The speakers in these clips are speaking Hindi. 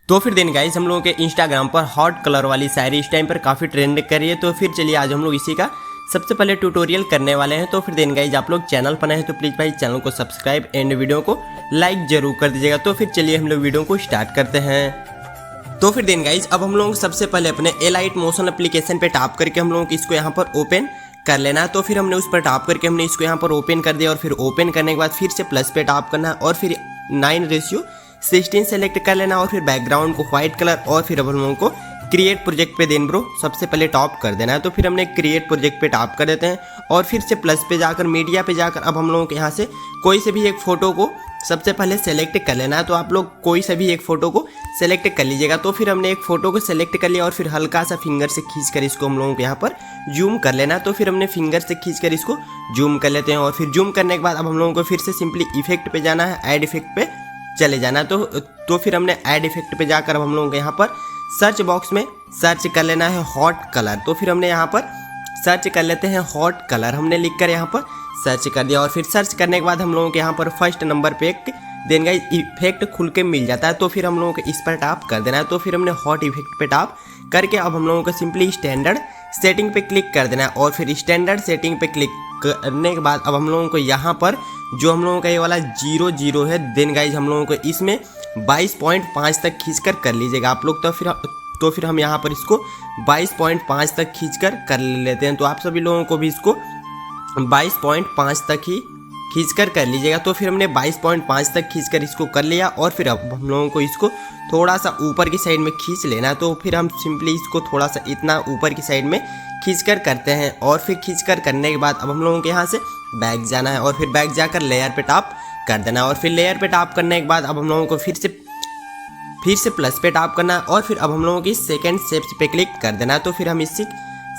तो फिर दिन गाइस हम लोगों के इंस्टाग्राम पर हॉट कलर वाली शायरी इस टाइम पर काफ़ी ट्रेंड कर रही है। तो फिर चलिए आज हम लोग इसी का सबसे पहले ट्यूटोरियल करने वाले हैं। तो फिर दिन गाइस आप लोग चैनल पर नए हैं तो प्लीज़ भाई चैनल को सब्सक्राइब एंड वीडियो को लाइक जरूर कर दीजिएगा। तो फिर चलिए हम लोग वीडियो को स्टार्ट करते हैं। तो फिर दिन गाइस अब हम लोग सबसे पहले अपने एलाइट मोशन एप्लीकेशन पे टैप करके हम लोगों को इसको यहाँ पर ओपन कर लेना है। तो फिर हमने उस पर टैप करके हमने इसको यहाँ पर ओपन कर दिया और फिर ओपन करने के बाद फिर से प्लस पे टैप करना है और फिर 9:16 सेलेक्ट कर लेना और फिर बैकग्राउंड को व्हाइट कलर और फिर अब हम लोगों को क्रिएट प्रोजेक्ट पे देन ब्रो सबसे पहले टॉप कर देना है। तो फिर हमने क्रिएट प्रोजेक्ट पे टैप कर देते हैं और फिर से प्लस पे जाकर मीडिया पे जाकर अब हम लोगों को यहाँ से कोई से भी एक फ़ोटो को सबसे पहले सेलेक्ट कर लेना है। तो आप लोग कोई से भी एक फ़ोटो को सेलेक्ट कर लीजिएगा। तो फिर हमने एक फ़ोटो को सेलेक्ट कर लिया और फिर हल्का सा फिंगर से खींचकर इसको हम लोगों को यहाँ पर जूम कर लेना है। तो फिर हमने फिंगर से खींचकर इसको जूम कर लेते हैं और फिर जूम करने के बाद अब हम लोगों को फिर से सिंपली इफेक्ट पे जाना है, ऐड इफेक्ट पे चले जाना। तो फिर हमने ऐड इफेक्ट पे जाकर अब हम लोगों को यहाँ पर सर्च बॉक्स में सर्च कर लेना है हॉट कलर। तो फिर हमने यहाँ पर सर्च कर लेते हैं हॉट कलर, हमने लिख कर यहाँ पर सर्च कर दिया और फिर सर्च करने के बाद हम लोगों के यहाँ पर फर्स्ट नंबर पे एक देन गाइस इफेक्ट खुल के मिल जाता है। तो फिर हम लोगों को इस पर टैप कर देना है। तो फिर हमने हॉट इफेक्ट पे टैप करके अब हम लोगों को सिंपली स्टैंडर्ड सेटिंग पे क्लिक कर देना है और फिर स्टैंडर्ड सेटिंग पे क्लिक करने के बाद अब हम लोगों को यहाँ पर जो हम लोगों का ये वाला 0 है देन गाइज हम लोगों को इसमें 22.5 तक खींचकर कर लीजिएगा आप लोग। तो फिर हम यहाँ पर इसको 22.5 तक खींचकर कर लेते हैं। तो आप सभी लोगों को भी इसको 22.5 तक ही खींचकर कर लीजिएगा। तो फिर हमने 22.5 तक खींचकर इसको कर लिया और फिर अब हम लोगों को इसको थोड़ा सा ऊपर की साइड में खींच लेना है। तो फिर हम सिंपली इसको थोड़ा सा इतना ऊपर की साइड में खींचकर करते हैं और फिर खींचकर करने के बाद अब हम लोगों के यहाँ से बैक जाना है और फिर बैक जाकर लेयर पे टैप कर देना है और फिर लेयर पे टैप करने के बाद अब हम लोगों को फिर से प्लस पे टैप करना है और फिर अब हम लोगों की सेकंड स्टेप्स पे क्लिक कर देना है। तो फिर हम इसी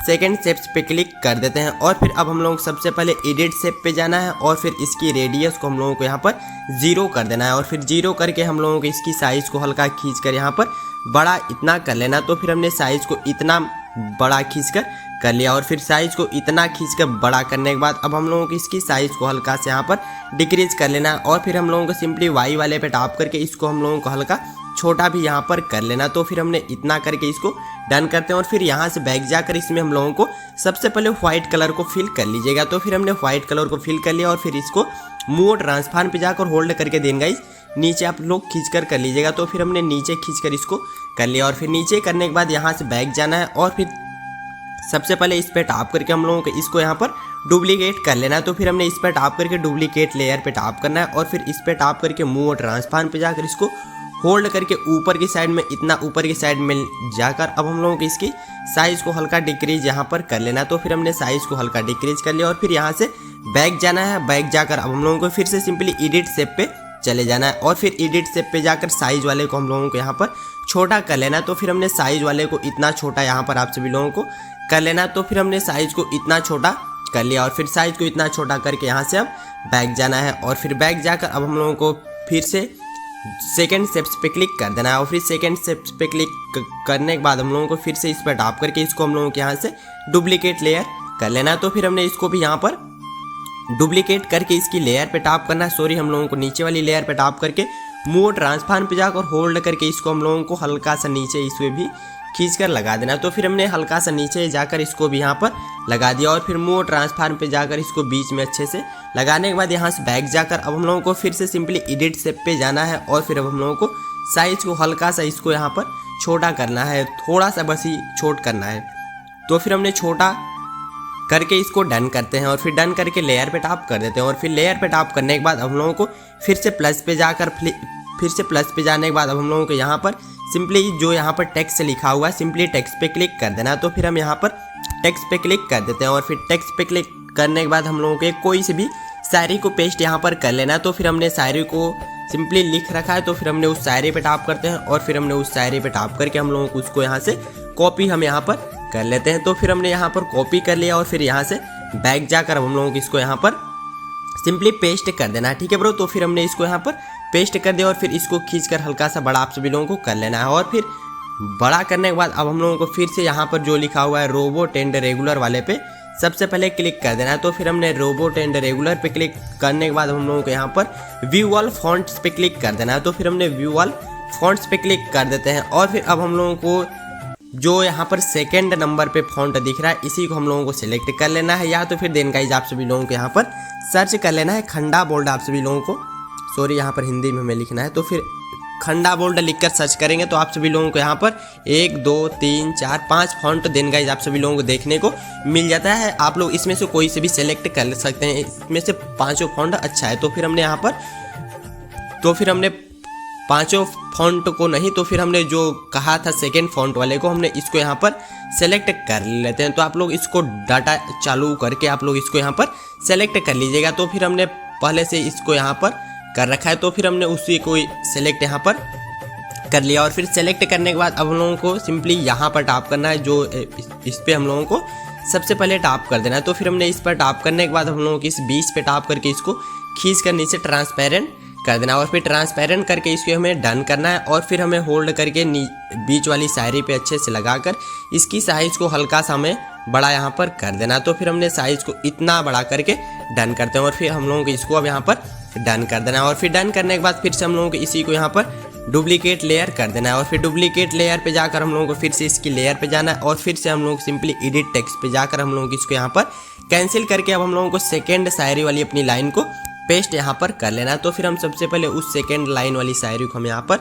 सेकंड स्टेप्स पे क्लिक कर देते हैं और फिर अब हम लोग सबसे पहले एडिट शेप पे जाना है और फिर इसकी रेडियस को हम लोगों को यहाँ पर 0 कर देना है और फिर 0 करके हम लोगों को इसकी साइज़ को हल्का खींच कर यहाँ पर बड़ा इतना कर लेना। तो फिर हमने साइज़ को इतना बड़ा खींच कर लिया और फिर साइज़ को इतना खींचकर बड़ा करने के बाद अब हम लोगों को इसकी साइज़ को हल्का से यहाँ पर डिक्रीज कर लेना और फिर हम लोगों को सिंपली वाई वाले पे टैप करके इसको हम लोगों को हल्का छोटा भी यहाँ पर कर लेना। तो फिर हमने इतना करके इसको डन करते हैं और फिर यहाँ से बैक जाकर इसमें हम लोगों को सबसे पहले व्हाइट कलर को फिल कर लीजिएगा। तो फिर हमने व्हाइट कलर को फिल कर लिया और फिर इसको मूव ट्रांसफॉर्म पे जाकर होल्ड करके देन गाइस नीचे आप लोग खींच कर लीजिएगा। तो फिर हमने नीचे खींच कर इसको कर लिया और फिर नीचे करने के बाद यहाँ से बैक जाना है और फिर सबसे पहले इस पर टैप करके हम लोगों को इसको यहाँ पर डुप्लीकेट कर लेना है। तो फिर हमने इस पर टैप करके डुप्लीकेट लेयर पे टैप करना है और फिर इस पर टैप करके मूव ट्रांसफॉर्म पे जाकर इसको होल्ड करके ऊपर की साइड में इतना ऊपर की साइड में जाकर अब हम लोगों को इसकी साइज़ को हल्का डिक्रीज यहाँ पर कर लेना। तो फिर हमने साइज़ को हल्का डिक्रीज कर लिया और फिर यहाँ से बैक जाना है। बैक जाकर अब हम लोगों को फिर से सिंपली एडिट शेप पे चले जाना है और फिर एडिट शेप पे जाकर साइज़ वाले को हम लोगों को यहाँ पर छोटा कर लेना। तो फिर हमने साइज़ वाले को इतना छोटा यहाँ पर आप सभी लोगों को कर लेना। तो फिर हमने साइज़ को इतना छोटा कर लिया और फिर साइज़ को इतना छोटा करके यहाँ से अब बैक जाना है और फिर बैक जाकर अब हम लोगों को फिर से सेकंड स्टेप्स पे क्लिक कर देना है और फिर सेकंड स्टेप्स पे क्लिक करने के बाद हम लोगों को फिर से इस पर टैप करके इसको हम लोगों के यहाँ से डुप्लीकेट लेयर कर लेना है। तो फिर हमने इसको भी यहाँ पर डुप्लीकेट करके इसकी लेयर पे टैप करना है, सॉरी हम लोगों को नीचे वाली लेयर पे टैप करके मूव ट्रांसफॉर्म पे जाकर होल्ड करके इसको हम लोगों को हल्का सा नीचे इसमें भी खींच कर लगा देना। तो फिर हमने हल्का सा नीचे जाकर इसको भी यहाँ पर लगा दिया और फिर मूव ट्रांसफॉर्म पे जाकर इसको बीच में अच्छे से लगाने के बाद यहाँ से बैक जाकर अब हम लोगों को फिर से सिंपली एडिट शेप पे जाना है और फिर अब हम लोगों को साइज़ को हल्का सा इसको यहाँ पर छोटा करना है, थोड़ा सा बस ही छोट करना है। तो फिर हमने छोटा करके इसको डन करते हैं और फिर डन करके लेयर पे टैप कर देते हैं और फिर लेयर पे टैप करने के बाद हम लोगों को फिर से प्लस पे जाकर फिर से प्लस पे जाने के बाद अब हम लोगों को यहाँ पर सिंपली जो यहाँ पर टेक्स्ट लिखा हुआ है सिंपली टेक्स्ट पे क्लिक कर देना। तो फिर हम यहाँ पर टेक्स्ट पे क्लिक कर देते हैं और फिर टेक्स्ट पे क्लिक करने के बाद हम लोगों को कोई से भी शायरी को पेस्ट यहाँ पर कर लेना। तो फिर हमने शायरी को सिंपली लिख रखा है तो फिर हमने उस शायरी पे टैप करते हैं और फिर हमने उस शायरी पे टैप करके हम लोगों को उसको यहाँ से कॉपी हम यहाँ पर कर लेते हैं। तो फिर हमने यहाँ पर कॉपी कर लिया और फिर यहाँ से बैक जाकर हम लोगों को इसको यहाँ पर सिंपली पेस्ट कर देना है, ठीक है ब्रो। तो फिर हमने इसको यहाँ पर पेस्ट कर दिया और फिर इसको खींचकर हल्का सा बड़ा आप सभी लोगों को कर लेना है और फिर बड़ा करने के बाद अब हम लोगों को फिर से यहाँ पर जो लिखा हुआ है रोबोट एंड रेगुलर वाले पे सबसे पहले क्लिक कर देना है। तो फिर हमने रोबोट एंड रेगुलर पे क्लिक करने के बाद हम लोगों को यहाँ पर व्यू ऑल फॉन्ट्स पे क्लिक कर देना है। तो फिर हमने व्यू ऑल फॉन्ट्स पे क्लिक कर देते हैं और फिर अब हम लोगों को जो यहाँ पर सेकंड नंबर पे फॉन्ट दिख रहा है इसी को हम लोगों को सिलेक्ट कर लेना है, या तो फिर देन गाइज आप सभी लोगों को यहाँ पर सर्च कर लेना है खंडा बोल्ड। आप सभी लोगों को सॉरी यहाँ पर हिंदी में हमें लिखना है, तो फिर खंडा बोल्ड लिखकर सर्च करेंगे तो आप सभी लोगों को यहाँ पर 1 2 3 4 5 फॉन्ट देन गाइज आप सभी लोगों को देखने को मिल जाता है। आप लोग इसमें से कोई से भी सिलेक्ट कर सकते हैं, इसमें से पाँचों फॉन्ट अच्छा है। तो फिर हमने पांचों फॉन्ट को नहीं, तो फिर हमने जो कहा था सेकेंड फॉन्ट वाले को हमने इसको यहाँ पर सेलेक्ट कर लेते हैं। तो आप लोग इसको डाटा चालू करके आप लोग इसको यहाँ पर सेलेक्ट कर लीजिएगा। तो फिर हमने पहले से इसको यहाँ पर कर रखा है, तो फिर हमने उसी को सेलेक्ट यहाँ पर कर लिया। और फिर सेलेक्ट करने के बाद अब हम लोगों को सिंपली यहाँ पर टैप करना है, जो इस पर हम लोगों को सबसे पहले टैप कर देना है। तो फिर हमने इस पर टैप करने के बाद हम लोगों को इस 20 पे टैप करके इसको खींच कर नीचे ट्रांसपेरेंट कर देना, और फिर ट्रांसपेरेंट करके इसको हमें डन करना है। और फिर हमें होल्ड करके बीच वाली शायरी पे अच्छे से लगाकर इसकी साइज़ को हल्का सा हमें बड़ा यहाँ पर कर देना। तो फिर हमने साइज़ को इतना बड़ा करके डन करते हैं और फिर हम लोगों को इसको अब यहाँ पर डन कर देना है। और फिर डन करने के बाद फिर से हम लोगों को इसी को यहाँ पर डुप्लीकेट लेयर कर देना है। और फिर डुप्लीकेट लेयर पे जाकर हम लोगों को फिर से इसकी लेयर पे जाना है और फिर से हम लोग सिंपली एडिट टेक्स्ट पे जाकर हम लोगों को इसको यहाँ पर कैंसिल करके अब हम लोगों को सेकेंड शायरी वाली अपनी लाइन को पेस्ट यहाँ पर कर लेना है। तो फिर हम सबसे पहले उस सेकेंड लाइन वाली शायरी को हम यहाँ पर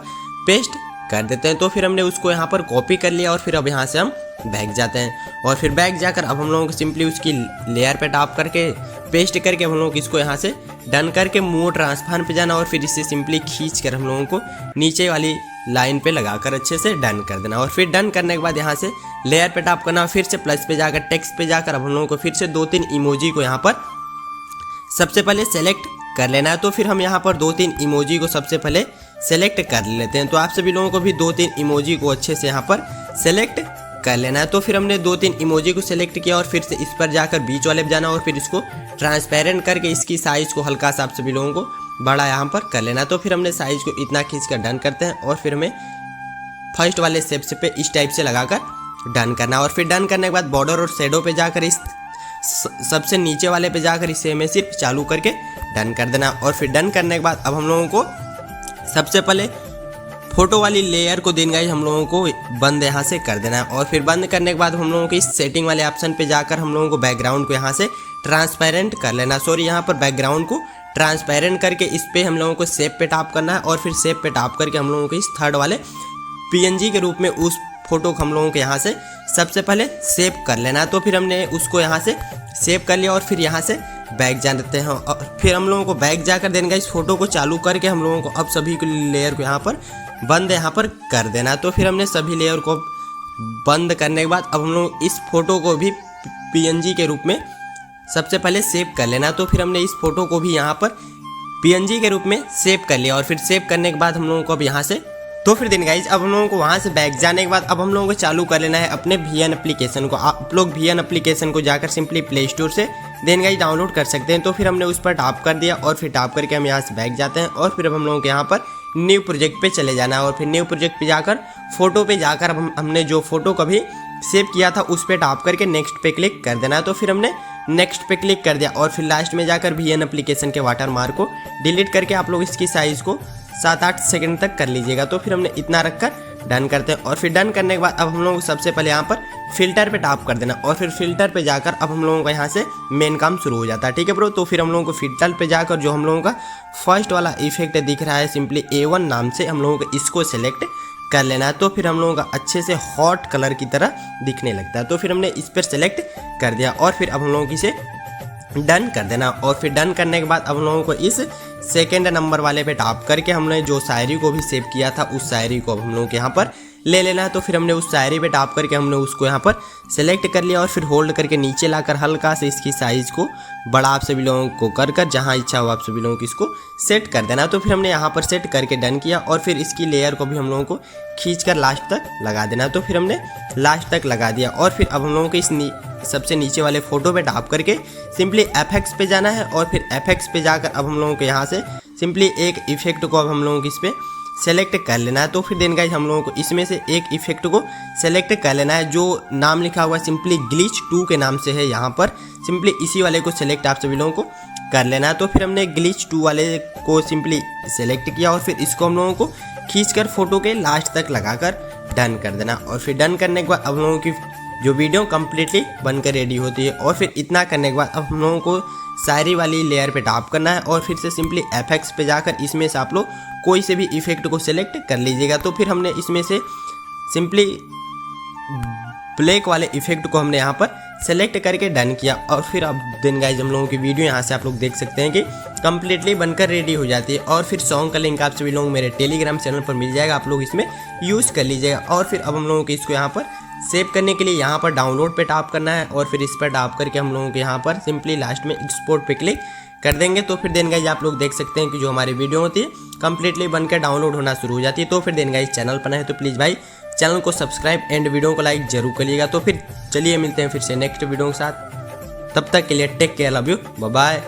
पेस्ट कर देते हैं। तो फिर हमने उसको यहाँ पर कॉपी कर लिया और फिर अब यहाँ से हम बैक जाते हैं और फिर बैक जाकर अब हम लोगों को सिंपली उसकी लेयर पे टैप करके पेस्ट करके हम लोग इसको यहाँ से डन करके मूव ट्रांसफॉर्म पे जाना और फिर इसे सिंपली खींच कर हम लोगों को नीचे वाली लाइन पे लगाकर अच्छे से डन कर देना। और फिर डन करने के बाद यहाँ से लेयर पे टैप करना, फिर से प्लस पे जाकर टेक्स्ट पे जाकर अब हम लोगों को फिर से 2-3 इमोजी को यहाँ पर सबसे पहले सेलेक्ट कर लेना है। तो फिर हम यहाँ पर 2-3 इमोजी को सबसे पहले सेलेक्ट कर लेते हैं। तो आप सभी लोगों को भी 2-3 इमोजी को अच्छे से यहाँ पर सेलेक्ट कर लेना है। तो फिर हमने 2-3 इमोजी को सेलेक्ट किया और फिर से इस पर जाकर बीच वाले पे जाना और फिर इसको ट्रांसपेरेंट करके इसकी साइज़ को हल्का सा आप सभी लोगों को बड़ा यहाँ पर कर लेना। तो फिर हमने साइज़ को इतना खींच कर डन करते हैं और फिर हमें फर्स्ट वाले स्टेप पे इस टाइप से लगाकर डन करना। और फिर डन करने के बाद बॉर्डर और शेडो पे जाकर इस सबसे नीचे वाले पे जाकर इसे हमें सिर्फ चालू करके डन कर देना। और फिर डन करने के बाद अब हम लोगों को सबसे पहले फोटो वाली लेयर को दिन गाइस हम लोगों को बंद यहाँ से कर देना है। और फिर बंद करने के बाद हम लोगों को इस सेटिंग वाले ऑप्शन पे जाकर हम लोगों को बैकग्राउंड को यहाँ से ट्रांसपेरेंट कर लेना। सॉरी, यहाँ पर बैकग्राउंड को ट्रांसपेरेंट करके इस पे हम लोगों को सेव पे टैप करना है और फिर सेव पे टैप करके हम लोगों को इस थर्ड वाले PNG के रूप में उस फोटो को हम लोगों को यहाँ से सबसे पहले सेव कर लेना है। तो फिर हमने उसको यहाँ से सेव कर लिया और फिर यहाँ से बैक जा देते हैं और फिर हम लोगों को बैक जाकर देंगे इस फोटो को चालू करके हम लोगों को अब सभी लेयर को यहाँ पर बंद यहाँ पर कर देना। तो फिर हमने सभी लेयर को बंद करने के बाद अब हम लोग इस फोटो को भी PNG के रूप में सबसे पहले सेव कर लेना। तो फिर हमने इस फोटो को भी यहाँ पर PNG के रूप में सेव कर लिया और फिर सेव करने के बाद हम लोगों को अब यहाँ से तो फिर दिन गाइज अब हम लोगों को वहाँ से बैक जाने के बाद अब हम लोगों को चालू कर लेना है अपने VN एप्लीकेशन को। आप लोग VN एप्लीकेशन को जाकर सिंपली प्ले स्टोर से देन गाइज डाउनलोड कर सकते हैं। तो फिर हमने उस पर टैप कर दिया और फिर टैप करके हम यहाँ से बैक जाते हैं और फिर अब हम लोगों को यहाँ पर न्यू प्रोजेक्ट पे चले जाना है और फिर न्यू प्रोजेक्ट पे जाकर फोटो पे जाकर अब हमने जो फोटो कभी सेव किया था उस पर टैप करके नेक्स्ट पे क्लिक कर देना है। तो फिर हमने नेक्स्ट पे क्लिक कर दिया और फिर लास्ट में जाकर VN एप्लीकेशन के वाटर मार्क को डिलीट करके आप लोग इसकी साइज़ को 7-8 सेकंड तक कर लीजिएगा। तो फिर हमने इतना रखकर डन करते हैं और फिर डन करने के बाद अब हम लोगों को सबसे पहले यहाँ पर फिल्टर पे टैप कर देना और फिर फिल्टर पे जाकर अब हम लोगों का यहाँ से मेन काम शुरू हो जाता है। ठीक है ब्रो, तो फिर हम लोगों को फिल्टर पे जाकर जो हम लोगों का फर्स्ट वाला इफेक्ट दिख रहा है सिंपली A1 नाम से हम लोगों को इसको सेलेक्ट कर लेना है। तो फिर हम लोगों का अच्छे से हॉट कलर की तरह दिखने लगता है। तो फिर हमने इस पर सेलेक्ट कर दिया और फिर अब हम लोगों को इसे डन कर देना। और फिर डन करने के बाद अब हम लोगों को इस सेकेंड नंबर वाले पे टैप करके हमने जो शायरी को भी सेव किया था उस शायरी को अब हम लोग यहाँ पर ले लेना है। तो फिर हमने उस शायरी पे टैप करके हमने उसको यहाँ पर सेलेक्ट कर लिया और फिर होल्ड करके नीचे लाकर हल्का से इसकी साइज़ को बड़ा आप सभी लोगों को कर जहाँ इच्छा हो आप सभी लोगों को इसको सेट कर देना। तो फिर हमने यहाँ पर सेट करके डन किया और फिर इसकी लेयर को भी हम लोगों को खींच कर लास्ट तक लगा देना। तो फिर हमने लास्ट तक लगा दिया और फिर अब हम लोगों को इस सबसे नीचे वाले फोटो पे टैप करके सिंपली FX पे जाना है और फिर FX पे जाकर अब हम लोगों को यहाँ से सिंपली एक इफेक्ट को अब हम लोगों को इस पर सेलेक्ट कर लेना है। तो फिर देन गाइस हम लोगों को इसमें से एक इफेक्ट को सेलेक्ट कर लेना है जो नाम लिखा हुआ है सिंपली ग्लिच 2 के नाम से है। यहाँ पर सिंपली इसी वाले को सेलेक्ट आप सभी लोगों को कर लेना है। तो फिर हमने ग्लिच 2 वाले को सिंपली सेलेक्ट किया और फिर इसको हम लोगों को खींचकर फोटो के लास्ट तक लगाकर डन कर देना। और फिर डन करने के बाद अब हम लोगों की जो वीडियो कम्प्लीटली बनकर रेडी होती है। और फिर इतना करने के बाद अब हम लोगों को शायरी वाली लेयर पे टैप करना है और फिर से सिंपली एफेक्ट्स पे जाकर इसमें से आप लोग कोई से भी इफेक्ट को सिलेक्ट कर लीजिएगा। तो फिर हमने इसमें से सिंपली ब्लैक वाले इफेक्ट को हमने यहाँ पर सेलेक्ट करके डन किया। और फिर अब देन गाइज हम लोगों की वीडियो यहाँ से आप लोग देख सकते हैं कि कम्प्लीटली बनकर रेडी हो जाती है। और फिर सॉन्ग का लिंक आप सभी लोग मेरे टेलीग्राम चैनल पर मिल जाएगा, आप लोग इसमें यूज़ कर लीजिएगा। और फिर अब हम लोगों को इसको यहाँ पर सेव करने के लिए यहाँ पर डाउनलोड पे टैप करना है और फिर इस पर टैप करके हम लोगों के यहाँ पर सिंपली लास्ट में एक्सपोर्ट पे क्लिक कर देंगे। तो फिर देन गाइज आप लोग देख सकते हैं कि जो हमारी वीडियो होती है कम्प्लीटली बनकर डाउनलोड होना शुरू हो जाती है। तो फिर देन गाइज चैनल पर है तो प्लीज़ भाई चैनल को सब्सक्राइब एंड वीडियो को लाइक जरूर करिएगा। तो फिर चलिए मिलते हैं फिर से नेक्स्ट वीडियो के साथ, तब तक के लिए take care, love you, bye bye.